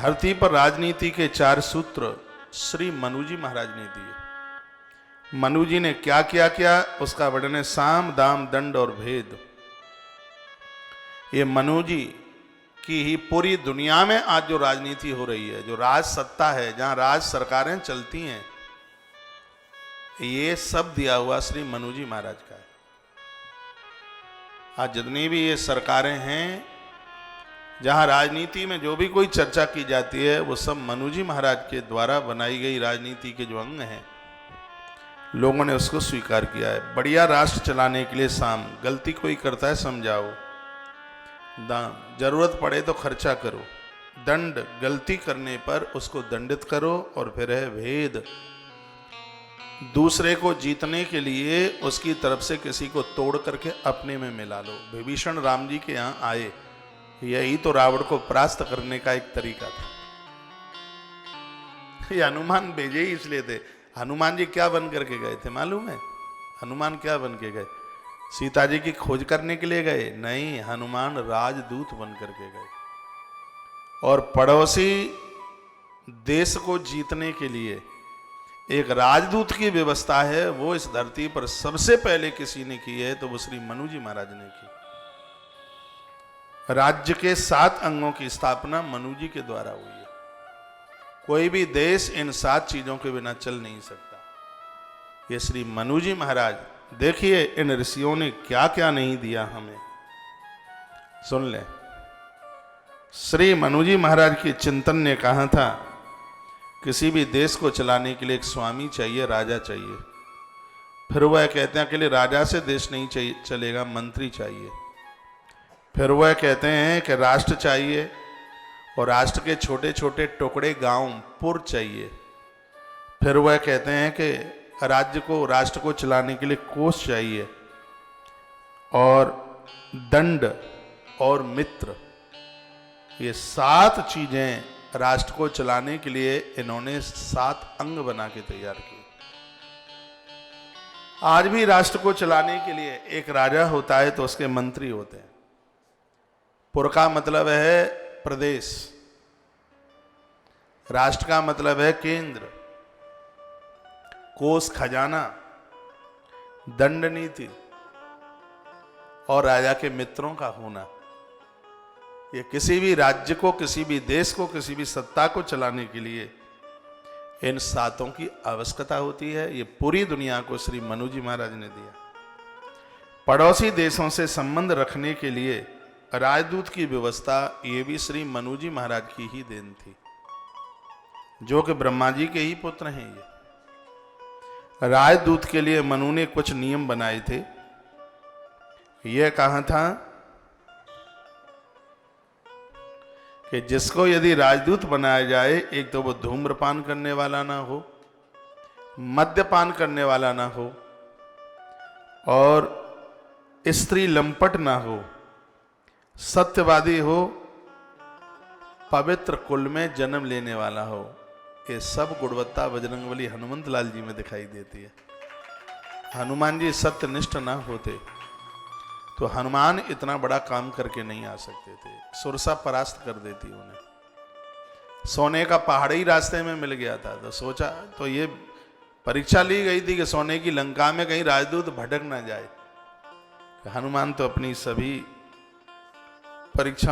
धरती पर राजनीति के 4 सूत्र श्री मनु जी महाराज ने दिए। मनु जी ने क्या किया उसका वर्णन है साम दाम दंड और भेद। ये मनु जी की ही पूरी दुनिया में आज जो राजनीति हो रही है, जो राज सत्ता है, जहां राज सरकारें चलती हैं, ये सब दिया हुआ श्री मनु जी महाराज का है। आज जितनी भी ये सरकारें हैं, जहां राजनीति में जो भी कोई चर्चा की जाती है, वो सब मनु जी महाराज के द्वारा बनाई गई राजनीति के जो अंग हैं, लोगों ने उसको स्वीकार किया है। बढ़िया राष्ट्र चलाने के लिए साम, गलती कोई करता है समझाओ, दाम, जरूरत पड़े तो खर्चा करो, दंड, गलती करने पर उसको दंडित करो, और फिर है भेद, दूसरे को जीतने के लिए उसकी तरफ से किसी को तोड़ करके अपने में मिला लो। विभीषण राम जी के यहाँ आए, यही तो रावण को परास्त करने का एक तरीका था। ये हनुमान भेजे ही इसलिए थे। हनुमान जी क्या बन करके गए थे मालूम है? हनुमान क्या बन के गए? सीता जी की खोज करने के लिए गए? नहीं, हनुमान राजदूत बन करके गए, और पड़ोसी देश को जीतने के लिए एक राजदूत की व्यवस्था है, वो इस धरती पर सबसे पहले किसी ने की है, तो वो श्री मनु जी महाराज ने की। राज्य के 7 अंगों की स्थापना मनु जी के द्वारा हुई है। कोई भी देश इन 7 चीजों के बिना चल नहीं सकता। ये श्री मनु जी महाराज, देखिए इन ऋषियों ने क्या क्या नहीं दिया हमें, सुन ले। श्री मनु जी महाराज के चिंतन ने कहा था, किसी भी देश को चलाने के लिए एक स्वामी चाहिए, राजा चाहिए। फिर वह कहते हैं अकेले राजा से देश नहीं चाहिए चलेगा, मंत्री चाहिए। फिर वह कहते हैं कि राष्ट्र चाहिए, और राष्ट्र के छोटे छोटे टुकड़े गांव पुर चाहिए। फिर वह कहते हैं कि राज्य को, राष्ट्र को चलाने के लिए कोष चाहिए, और दंड और मित्र, ये 7 चीजें राष्ट्र को चलाने के लिए इन्होंने 7 अंग बना के तैयार किए। आज भी राष्ट्र को चलाने के लिए एक राजा होता है तो उसके मंत्री होते हैं। पुर का मतलब है प्रदेश, राष्ट्र का मतलब है केंद्र, कोष खजाना, दंड नीति, और राजा के मित्रों का होना। ये किसी भी राज्य को, किसी भी देश को, किसी भी सत्ता को चलाने के लिए इन 7 की आवश्यकता होती है। ये पूरी दुनिया को श्री मनु जी महाराज ने दिया। पड़ोसी देशों से संबंध रखने के लिए राजदूत की व्यवस्था, ये भी श्री मनु जी महाराज की ही देन थी, जो कि ब्रह्मा जी के ही पुत्र हैं। ये राजदूत के लिए मनु ने कुछ नियम बनाए थे। यह कहा था कि जिसको यदि राजदूत बनाया जाए, एक तो वो धूम्रपान करने वाला ना हो, मद्यपान करने वाला ना हो, और स्त्री लंपट ना हो, सत्यवादी हो, पवित्र कुल में जन्म लेने वाला हो। ये सब गुणवत्ता बजरंगबली हनुमंत लाल जी में दिखाई देती है। हनुमान जी सत्यनिष्ठ ना होते तो हनुमान इतना बड़ा काम करके नहीं आ सकते थे। सुरसा परास्त कर देती उन्हें। सोने का पहाड़ ही रास्ते में मिल गया था, तो सोचा, तो ये परीक्षा ली गई थी कि सोने की लंका में कहीं राजदूत भटक ना जाए। हनुमान तो अपनी सभी परीक्षा